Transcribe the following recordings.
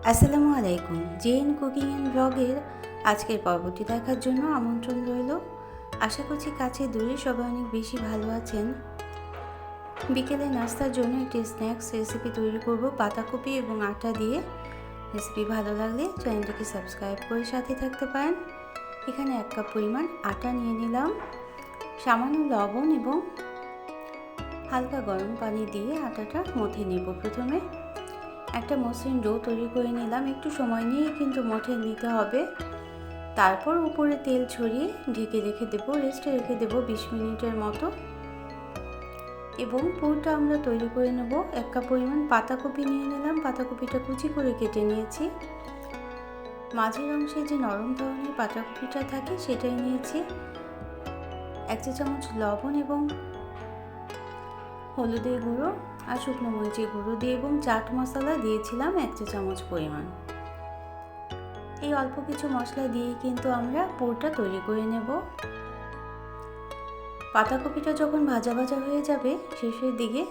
আসসালামু আলাইকুম। JN cooking and ব্লগের আজকের পর্বটি দেখার জন্য আমন্ত্রণ রইল। আশা করছি কাছে দূরে সবাই অনেক বেশি ভালো আছেন। বিকেলে নাস্তার জন্য একটি স্ন্যাক্স রেসিপি তৈরি করব পাতাকপি এবং আটা দিয়ে। রেসিপি ভালো লাগলে চ্যানেলটিকে সাবস্ক্রাইব করে সাথে থাকতে পারেন। এখানে 1 কাপ পরিমাণ আটা নিয়ে নিলাম। সামান্য লবণ এবং হালকা গরম পানি দিয়ে আটাটা মথে নেব। প্রথমে একটা মসৃণ ডো তৈরি করে নিলাম। একটু সময় নিয়ে কিন্তু মথে নিতে হবে। তারপর উপরে তেল ছড়িয়ে ঢেকে রেখে দেবো, রেস্টে রেখে দেবো 20 মিনিটের মতো। এবং পুরটা আমরা তৈরি করে নেব। 1 কাপ পরিমাণ পাতাকপি নিয়ে নিলাম। পাতাকপিটা কুচি করে কেটে নিয়েছি। মাঝের অংশে যে নরম ধরনের পাতাকপিটা থাকে সেটাই নিয়েছি। 1 চা চামচ লবণ এবং হলুদের গুঁড়ো আর শুকনো মরিচের গুঁড়ো দিয়ে এবং চাট মশলা দিয়েছিলাম 1 চা চামচ পরিমাণ। এই অল্প কিছু মশলা দিয়ে কিন্তু আমরা পুরটা তৈরি করে নেব। পাতাকপিটা যখন ভাজা ভাজা হয়ে যাবে শেষের দিকে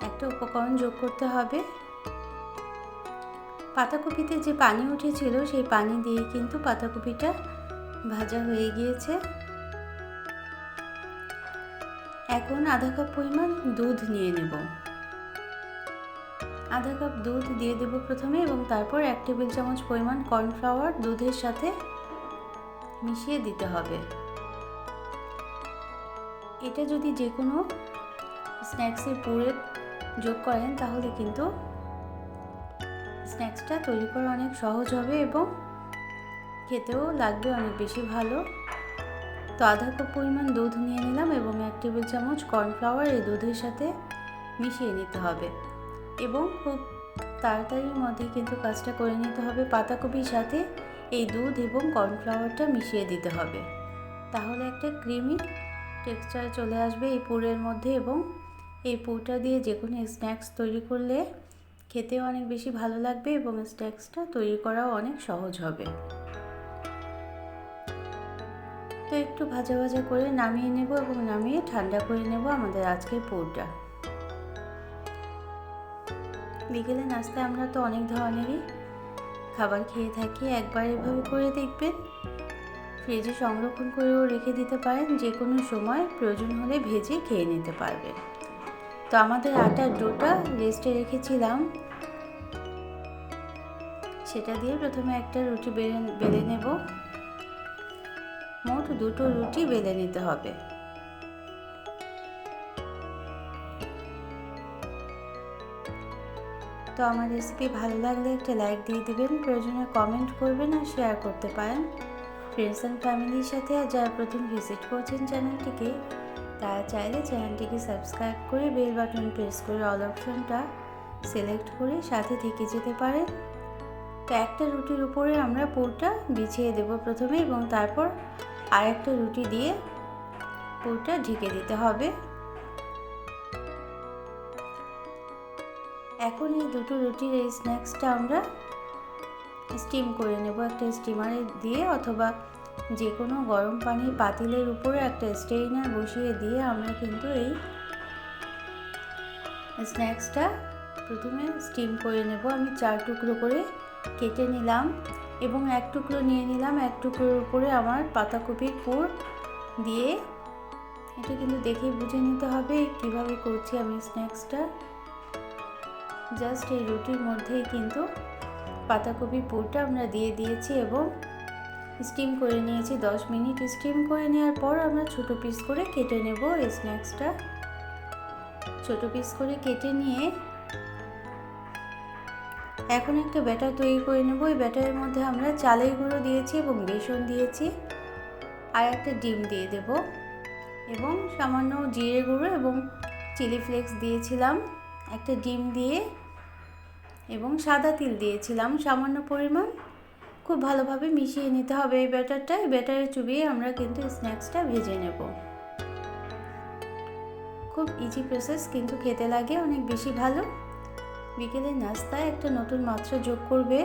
একটা উপকরণ যোগ করতে হবে। পাতাকপিতে যে পানি উঠেছিল সেই পানি দিয়ে কিন্তু পাতাকপিটা ভাজা হয়ে গিয়েছে। এখন আধা কাপ পরিমাণ দুধ নিয়ে নেব। আধা কাপ দুধ দিয়ে দেব প্রথমে এবং তারপর 1 টেবিল চামচ পরিমাণ কর্নফ্লাওয়ার দুধের সাথে মিশিয়ে দিতে হবে। এটা যদি যে কোনো স্ন্যাক্সের পুরে যোগ করেন তাহলে কিন্তু স্ন্যাক্সটা তৈরি করা অনেক সহজ হবে এবং খেতেও লাগবে অনেক বেশি ভালো। তো আধা কাপ পরিমাণ দুধ নিয়ে নিলাম এবং 1 টেবিল চামচ কর্নফ্লাওয়ার এই দুধের সাথে মিশিয়ে নিতে হবে এবং খুব তাড়াতাড়ির মধ্যে কিন্তু কাজটা করে নিতে হবে। পাতাকপির সাথে এই দুধ এবং কর্নফ্লাওয়ারটা মিশিয়ে দিতে হবে, তাহলে একটা ক্রিমি টেক্সচার চলে আসবে এই পুরের মধ্যে এবং এই পুরটা দিয়ে যে কোনো স্ন্যাক্স তৈরি করলে খেতেও অনেক বেশি ভালো লাগবে এবং স্ন্যাক্সটা তৈরি করাও অনেক সহজ হবে। তো একটু ভাজা ভাজা করে নামিয়ে নেব এবং নামিয়ে ঠান্ডা করে নেব আমাদের আজকের পুরটা। বিকেলে নাস্তায় আমরা তো অনেক ধরনেরই খাবার খেয়ে থাকি। একবার এভাবে করে দেখবেন, ফ্রিজে সংরক্ষণ করেও রেখে দিতে পারেন, যে কোনো সময় প্রয়োজন হলে ভেজে খেয়ে নিতে পারবেন। তো আমাদের আটার ডোটা রেস্টে রেখেছিলাম, সেটা দিয়ে প্রথমে একটা রুটি বেলে নেব। মোট 2টো রুটি বেলে নিতে হবে। তো আমার রেসিপি ভালো লাগলে একটা লাইক দিয়ে দেবেন, প্রয়োজনে কমেন্ট করবেন আর শেয়ার করতে পারেন ফ্রেন্ডস অ্যান্ড ফ্যামিলির সাথে। আর যারা প্রথম ভিজিট করছেন চ্যানেলটিকে, তারা চাইলে চ্যানেলটিকে সাবস্ক্রাইব করে বেল বাটন প্রেস করে অল অপশনটা সিলেক্ট করে সাথে থেকে যেতে পারেন। তো একটা রুটির উপরে আমরা পুরটা বিছিয়ে দেব প্রথমে এবং তারপর আরেকটা রুটি দিয়ে পুরটা ঢেকে দিতে হবে। এখন এই দুটো রুটির এই স্ন্যাক্সটা আমরা স্টিম করে নেব একটা স্টিমারে দিয়ে, অথবা যে কোনো গরম পানির পাতিলের উপরে একটা স্ট্রেইনার বসিয়ে দিয়ে আমরা কিন্তু এই স্ন্যাক্সটা প্রথমে স্টিম করে নেব। আমি 4 টুকরো করে কেটে নিলাম এবং 1 টুকরো নিয়ে নিলাম। 1 টুকরোর উপরে আমার পাতাকপির পুর দিয়ে, এটা কিন্তু দেখে বুঝে নিতে হবে কিভাবে করছি আমি স্ন্যাক্সটা। জাস্ট এই রুটির মধ্যেই কিন্তু পাতাকপির পুরটা আমরা দিয়ে দিয়েছি এবং স্টিম করে নিয়েছি 10 মিনিট। স্টিম করে নেওয়ার পর আমরা ছোট পিস করে কেটে নেব এই স্ন্যাক্সটা। ছোট পিস করে কেটে নিয়ে এখন একটা ব্যাটার তৈরি করে নেব। এই ব্যাটারের মধ্যে আমরা চালের গুঁড়ো দিয়েছি এবং বেসন দিয়েছি আর একটা ডিম দিয়ে দেব এবং সামান্য জিরে গুঁড়ো এবং চিলি ফ্লেক্স দিয়েছিলাম একটা ডিম দিয়ে, এবং সাদা তিল দিয়েছিলাম সামান্য পরিমাণ। খুব ভালোভাবে মিশিয়ে নিতে হবে এই ব্যাটারটা। এই ব্যাটারে চুবিয়ে আমরা কিন্তু স্ন্যাক্সটা ভেজে নেব। খুব ইজি প্রসেস, কিন্তু খেতে লাগে অনেক বেশি ভালো। বিকেলের নাস্তায় একটা নতুন মাত্রা যোগ করবে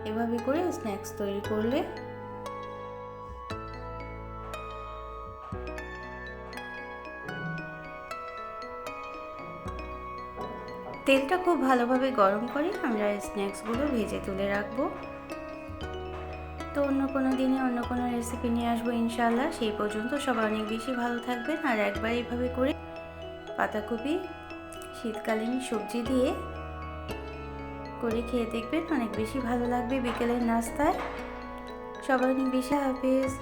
এভাবে করে স্ন্যাক্স তৈরি করলে। তেলটা খুব ভালোভাবে গরম করে আমরা স্ন্যাক্সগুলো ভেজে তুলে রাখবো। তো অন্য কোনো দিনে অন্য কোনো রেসিপি নিয়ে আসবো ইনশাআল্লাহ। সেই পর্যন্ত সবাই অনেক বেশি ভালো থাকবেন। আর একবার এইভাবে করে পাতাকপি শীতকালীন সবজি দিয়ে করে খেয়ে দেখবেন, অনেক বেশি ভালো লাগবে বিকেলের নাস্তায়। সবাই অনেক বেশি হাফেজ।